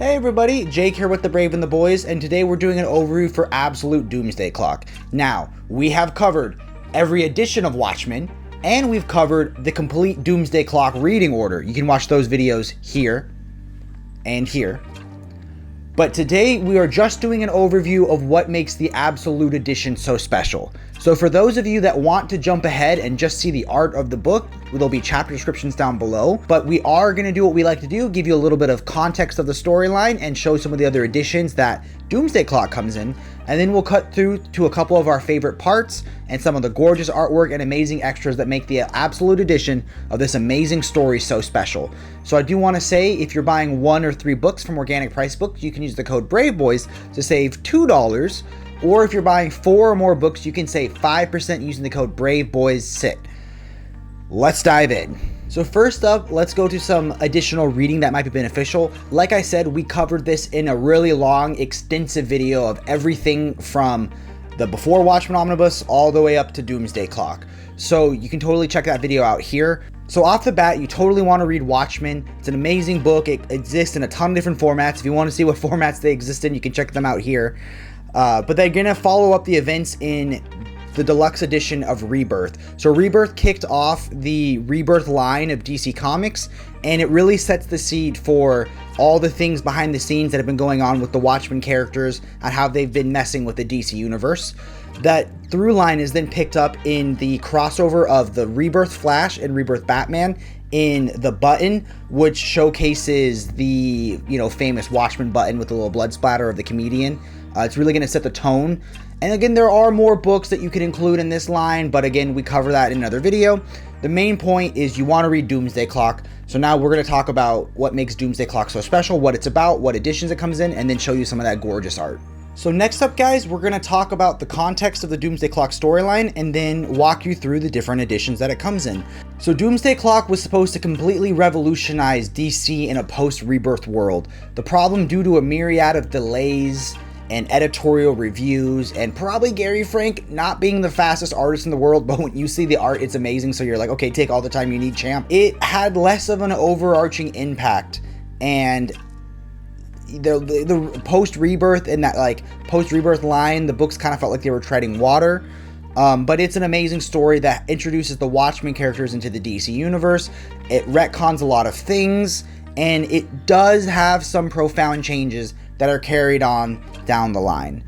Hey everybody, Jake here with the Brave and the Boys, and today we're doing an overview for Absolute Doomsday Clock. Now, we have covered every edition of Watchmen, and we've covered the complete Doomsday Clock reading order. You can watch those videos here and here. But today we are just doing an overview of what makes the Absolute Edition so special. So for those of you that want to jump ahead and just see the art of the book, there'll be chapter descriptions down below. But we are going to do what we like to do, give you a little bit of context of the storyline and show some of the other editions that Doomsday Clock comes in. And then we'll cut through to a couple of our favorite parts and some of the gorgeous artwork and amazing extras that make the Absolute Edition of this amazing story so special. So I do want to say, if you're buying 1 or 3 books from Organic Price Books, you can use the code Braveboys to save $2. Or if you're buying 4 or more books, you can save 5% using the code Braveboyssit. Let's dive in. So first up, let's go to some additional reading that might be beneficial. Like I said, we covered this in a really long, extensive video of everything from the Before Watchmen Omnibus all the way up to Doomsday Clock. So you can totally check that video out here. So off the bat, you totally want to read Watchmen. It's an amazing book. It exists in a ton of different formats. If you want to see what formats they exist in, you can check them out here. But they're going to follow up the events in the deluxe edition of Rebirth. So Rebirth kicked off the Rebirth line of DC Comics, and it really sets the seed for all the things behind the scenes that have been going on with the Watchmen characters and how they've been messing with the DC universe. That through line is then picked up in the crossover of the Rebirth Flash and Rebirth Batman in the button, which showcases the famous Watchmen button with the little blood splatter of the comedian. It's really going to set the tone. And again, there are more books that you can include in this line, but again, we cover that in another video. The main point is you want to read Doomsday Clock. So now we're going to talk about what makes Doomsday Clock so special, what it's about, what editions it comes in, and then show you some of that gorgeous art. So next up, guys, we're going to talk about the context of the Doomsday Clock storyline and then walk you through the different editions that it comes in. So Doomsday Clock was supposed to completely revolutionize DC in a post-Rebirth world. The problem, due to a myriad of delays and editorial reviews, and probably Gary Frank not being the fastest artist in the world, but when you see the art, it's amazing, so you're like, okay, take all the time you need, champ. It had less of an overarching impact, and the post-Rebirth and that post-Rebirth line, the books kind of felt like they were treading water. But it's an amazing story that introduces the Watchmen characters into the DC universe. It retcons a lot of things, and it does have some profound changes that are carried on down the line.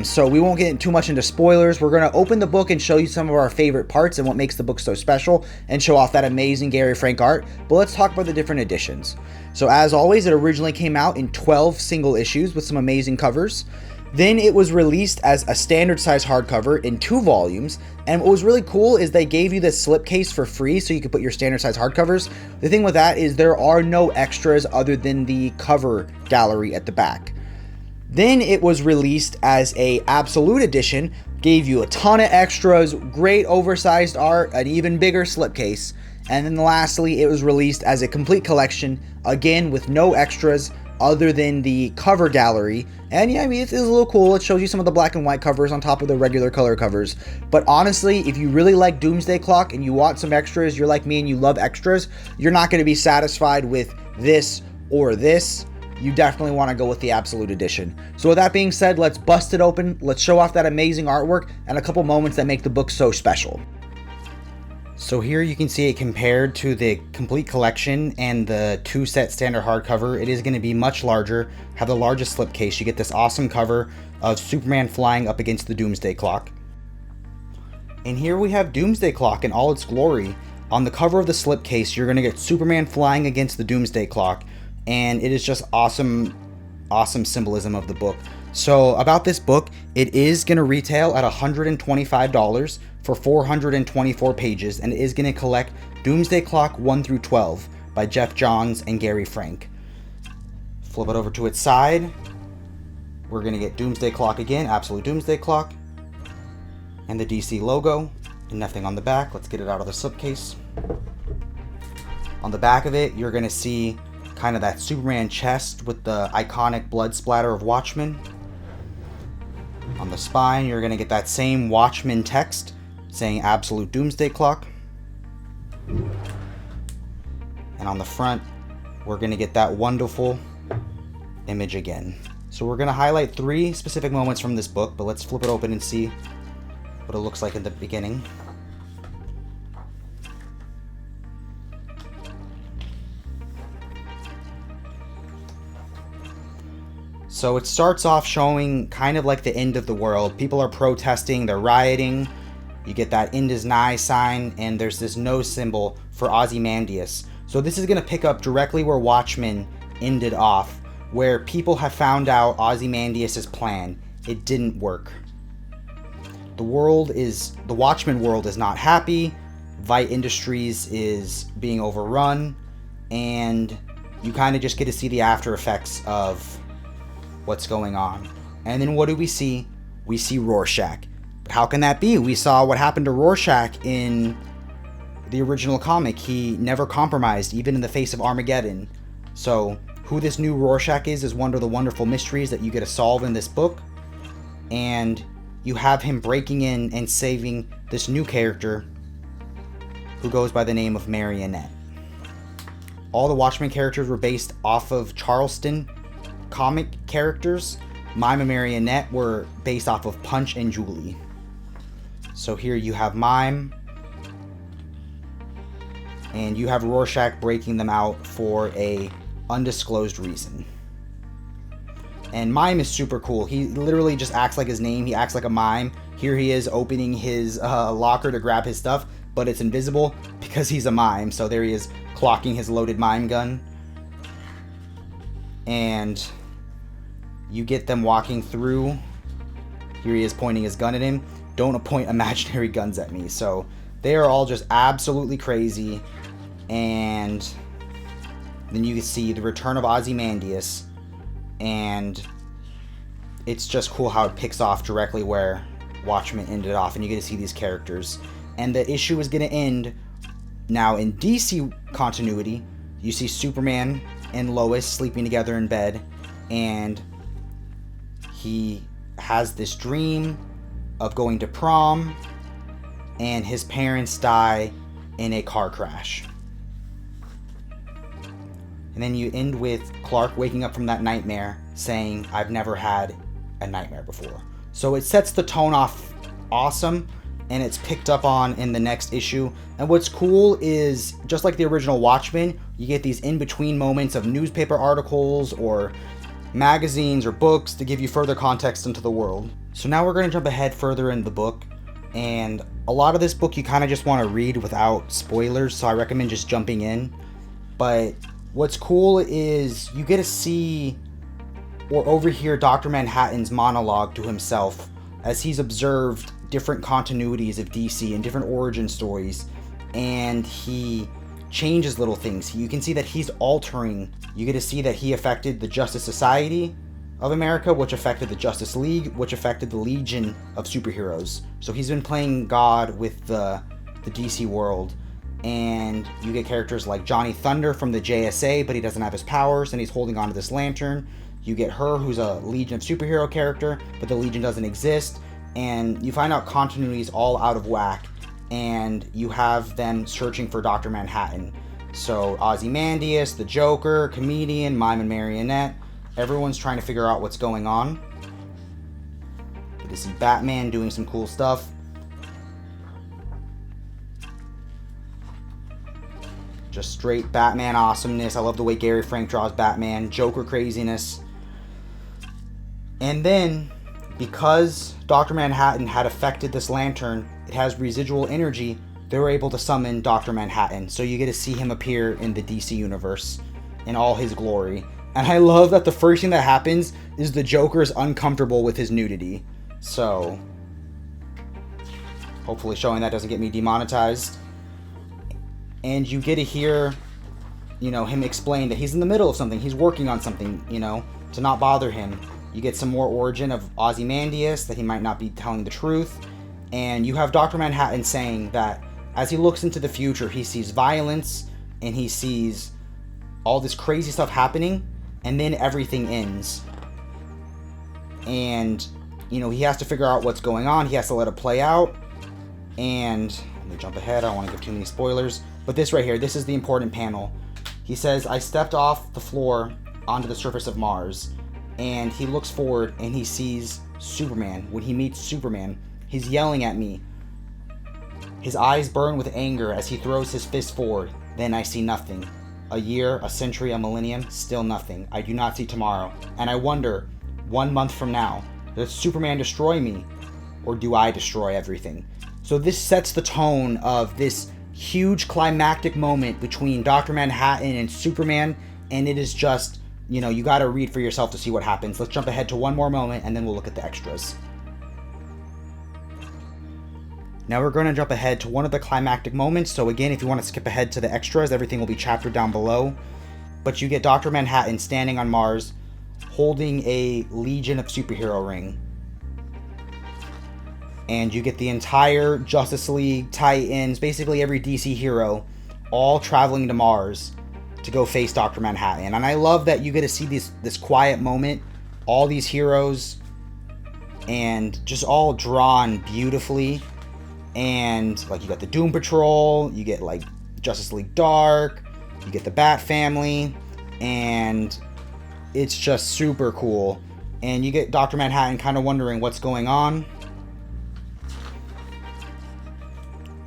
So we won't get too much into spoilers. We're going to open the book and show you some of our favorite parts and what makes the book so special and show off that amazing Gary Frank art. But let's talk about the different editions. So as always, it originally came out in 12 single issues with some amazing covers. Then it was released as a standard size hardcover in 2 volumes. And what was really cool is they gave you this slipcase for free so you could put your standard size hardcovers. The thing with that is there are no extras other than the cover gallery at the back. Then it was released as a Absolute Edition, gave you a ton of extras, great oversized art, an even bigger slipcase. And then lastly, it was released as a complete collection, again with no extras other than the cover gallery. And yeah, I mean, it's a little cool. It shows you some of the black and white covers on top of the regular color covers. But honestly, if you really like Doomsday Clock and you want some extras, you're like me and you love extras, you're not going to be satisfied with this or this. You definitely want to go with the Absolute Edition. So with that being said, let's bust it open. Let's show off that amazing artwork and a couple moments that make the book so special. So here you can see it compared to the complete collection and the 2-set standard hardcover. It is going to be much larger, have the largest slipcase. You get this awesome cover of Superman flying up against the Doomsday Clock. And here we have Doomsday Clock in all its glory. On the cover of the slipcase, you're going to get Superman flying against the Doomsday Clock. And it is just awesome symbolism of the book. So about this book, it is going to retail at $125 for 424 pages, and it is going to collect Doomsday Clock 1 through 12 by Jeff Johns and Gary Frank. Flip it over to its side. We're going to get Doomsday Clock again, Absolute Doomsday Clock, and the DC logo, and nothing on the back. Let's get it out of the slipcase. On the back of it, you're going to see kind of that Superman chest with the iconic blood splatter of Watchmen. On the spine, you're going to get that same Watchmen text saying Absolute Doomsday Clock. And on the front, we're going to get that wonderful image again. So we're going to highlight 3 specific moments from this book, but let's flip it open and see what it looks like in the beginning. So it starts off showing kind of like the end of the world. People are protesting, they're rioting. You get that end is nigh sign, and there's this no symbol for Ozymandias. So this is going to pick up directly where Watchmen ended off, where people have found out Ozymandias' plan. It didn't work. The Watchmen world is not happy. Vite Industries is being overrun, and you kind of just get to see the after effects of what's going on. And then what do we see? We see Rorschach. But how can that be? We saw what happened to Rorschach in the original comic. He never compromised, even in the face of Armageddon. So who this new Rorschach is one of the wonderful mysteries that you get to solve in this book. And you have him breaking in and saving this new character who goes by the name of Marionette. All the Watchmen characters were based off of Charleston comic characters. Mime and Marionette were based off of Punch and Julie. So here you have Mime, and you have Rorschach breaking them out for a undisclosed reason. And Mime is super cool. He literally just acts like his name. He acts like a mime. Here he is opening his locker to grab his stuff, but it's invisible because he's a mime. So there he is clocking his loaded mime gun. And you get them walking through. Here he is pointing his gun at him. Don't point imaginary guns at me. So they are all just absolutely crazy. And then you can see the return of Ozymandias. And it's just cool how it picks off directly where Watchmen ended off. And you get to see these characters. And the issue is going to end now in DC continuity. You see Superman and Lois sleeping together in bed. And he has this dream of going to prom, and his parents die in a car crash. And then you end with Clark waking up from that nightmare saying, "I've never had a nightmare before." So it sets the tone off awesome, and it's picked up on in the next issue. And what's cool is, just like the original Watchmen, you get these in-between moments of newspaper articles or magazines or books to give you further context into the world. So now we're going to jump ahead further in the book, and a lot of this book you kind of just want to read without spoilers, so I recommend just jumping in. But what's cool is you get to see or overhear Dr. Manhattan's monologue to himself as he's observed different continuities of DC and different origin stories, and he changes little things. You can see that he's altering. You get to see that he affected the Justice Society of America, which affected the Justice League, which affected the Legion of Superheroes. So he's been playing God with the DC world. And you get characters like Johnny Thunder from the JSA, but he doesn't have his powers, and he's holding onto this lantern. You get her, who's a Legion of Superhero character, but the Legion doesn't exist. And you find out continuities all out of whack, and you have them searching for Dr. Manhattan. So Ozymandias, the Joker, Comedian, Mime and Marionette, everyone's trying to figure out what's going on. Good to see Batman doing some cool stuff. Just straight Batman awesomeness. I love the way Gary Frank draws Batman. Joker craziness. And then, because Dr. Manhattan had affected this lantern, it has residual energy, they were able to summon Dr. Manhattan. So you get to see him appear in the DC universe in all his glory. And I love that the first thing that happens is the Joker's uncomfortable with his nudity. So, hopefully showing that doesn't get me demonetized. And you get to hear, him explain that he's in the middle of something. He's working on something, to not bother him. You get some more origin of Ozymandias, that he might not be telling the truth. And you have Dr. Manhattan saying that as he looks into the future, he sees violence and he sees all this crazy stuff happening, and then everything ends. And, he has to figure out what's going on. He has to let it play out. And let me jump ahead. I don't want to give too many spoilers. But this right here, this is the important panel. He says, "I stepped off the floor onto the surface of Mars, and he looks forward and he sees Superman. When he meets Superman, he's yelling at me. His eyes burn with anger as he throws his fist forward. Then I see nothing. A year, a century, a millennium, still nothing. I do not see tomorrow. And I wonder, 1 month from now, does Superman destroy me? Or do I destroy everything? So this sets the tone of this huge climactic moment between Dr. Manhattan and Superman. And it is just, you know, you gotta read for yourself to see what happens. Let's jump ahead to one more moment and then we'll look at the extras. Now we're going to jump ahead to one of the climactic moments. So again, if you want to skip ahead to the extras, everything will be chaptered down below. But you get Dr. Manhattan standing on Mars, holding a Legion of Superhero ring. And you get the entire Justice League, Titans, basically every DC hero, all traveling to Mars to go face Dr. Manhattan. And I love that you get to see this quiet moment, all these heroes, and just all drawn beautifully. And like you got the Doom Patrol, you get like Justice League Dark, you get the Bat Family, and it's just super cool. And you get Dr. Manhattan kind of wondering what's going on.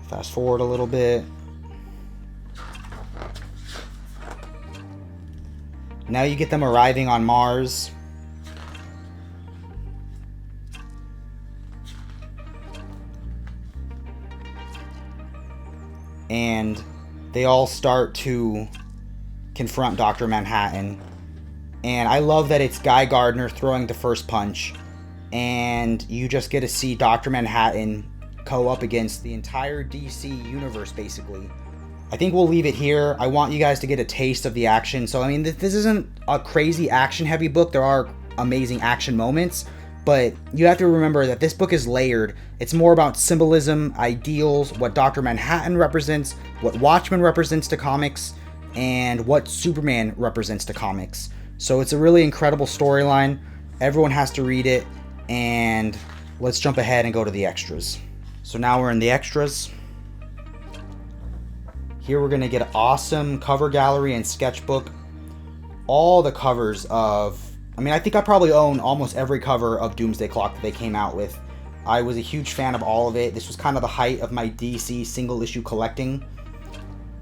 Fast forward a little bit. Now you get them arriving on Mars. And they all start to confront Dr. Manhattan. And I love that it's Guy Gardner throwing the first punch. And you just get to see Dr. Manhattan go up against the entire DC universe, basically. I think we'll leave it here. I want you guys to get a taste of the action. So, I mean, this isn't a crazy action-heavy book. There are amazing action moments. But you have to remember that this book is layered. It's more about symbolism, ideals, what Dr. Manhattan represents, what Watchmen represents to comics, and what Superman represents to comics. So it's a really incredible storyline. Everyone has to read it. And let's jump ahead and go to the extras. So now we're in the extras. Here we're going to get an awesome cover gallery and sketchbook. All the covers of... I mean, I think I probably own almost every cover of Doomsday Clock that they came out with. I was a huge fan of all of it. This was kind of the height of my DC single issue collecting.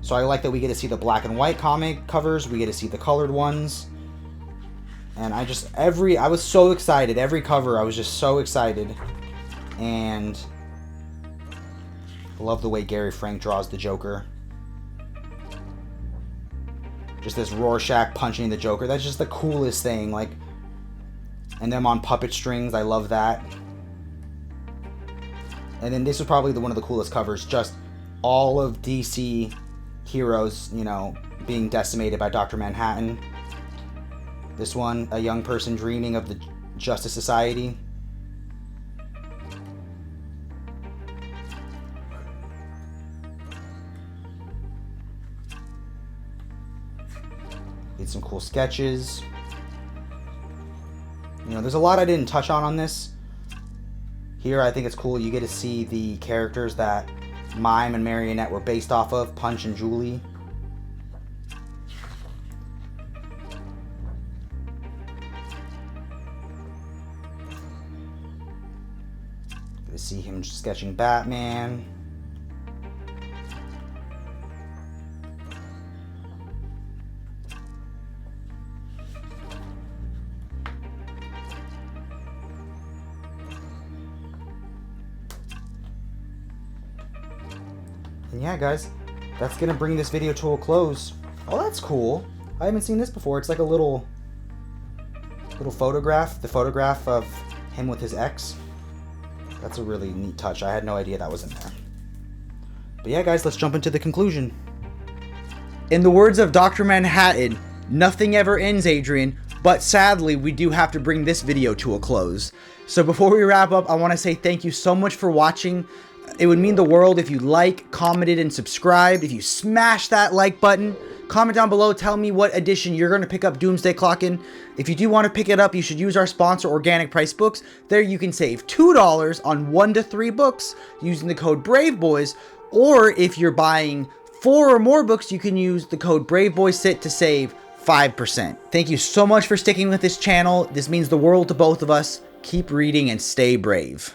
So I like that we get to see the black and white comic covers. We get to see the colored ones. And I was so excited. Every cover, I was just so excited. And I love the way Gary Frank draws the Joker. Just this Rorschach punching the Joker. That's just the coolest thing. Like, and them on puppet strings. I love that. And then this was probably one of the coolest covers. Just all of DC heroes, you know, being decimated by Dr. Manhattan. This one, a young person dreaming of the Justice Society. Did some cool sketches. You know, there's a lot I didn't touch on this. Here, I think it's cool. You get to see the characters that Mime and Marionette were based off of, Punch and Julie. Get to see him sketching Batman. And yeah, guys, that's gonna bring this video to a close. Oh, that's cool. I haven't seen this before. It's like a little photograph. The photograph of him with his ex. That's a really neat touch. I had no idea that was in there. But yeah, guys, let's jump into the conclusion. In the words of Dr. Manhattan, nothing ever ends, Adrian, but sadly, we do have to bring this video to a close. So before we wrap up, I want to say thank you so much for watching. It would mean the world if you like, commented, and subscribed. If you smash that like button, comment down below, tell me what edition you're going to pick up Doomsday Clock in. If you do want to pick it up, you should use our sponsor, Organic Price Books. There you can save $2 on 1 to 3 books using the code BRAVEBOYS. Or if you're buying 4 or more books, you can use the code BRAVEBOYSIT to save 5%. Thank you so much for sticking with this channel. This means the world to both of us. Keep reading and stay brave.